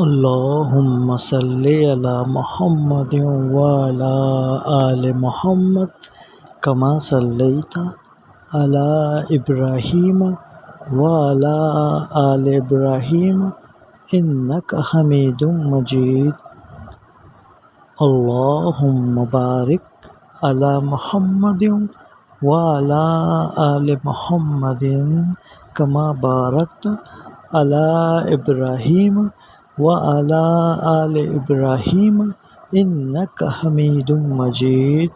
اللهم صل على محمد وعلى آل محمد كما صليت على إبراهيم وعلى آل إبراهيم إنك حميد مجيد. اللهم بارك على محمد وعلى آل محمد كما باركت على إبراهيم وعلى آل إبراهيم إنك حميد مجيد.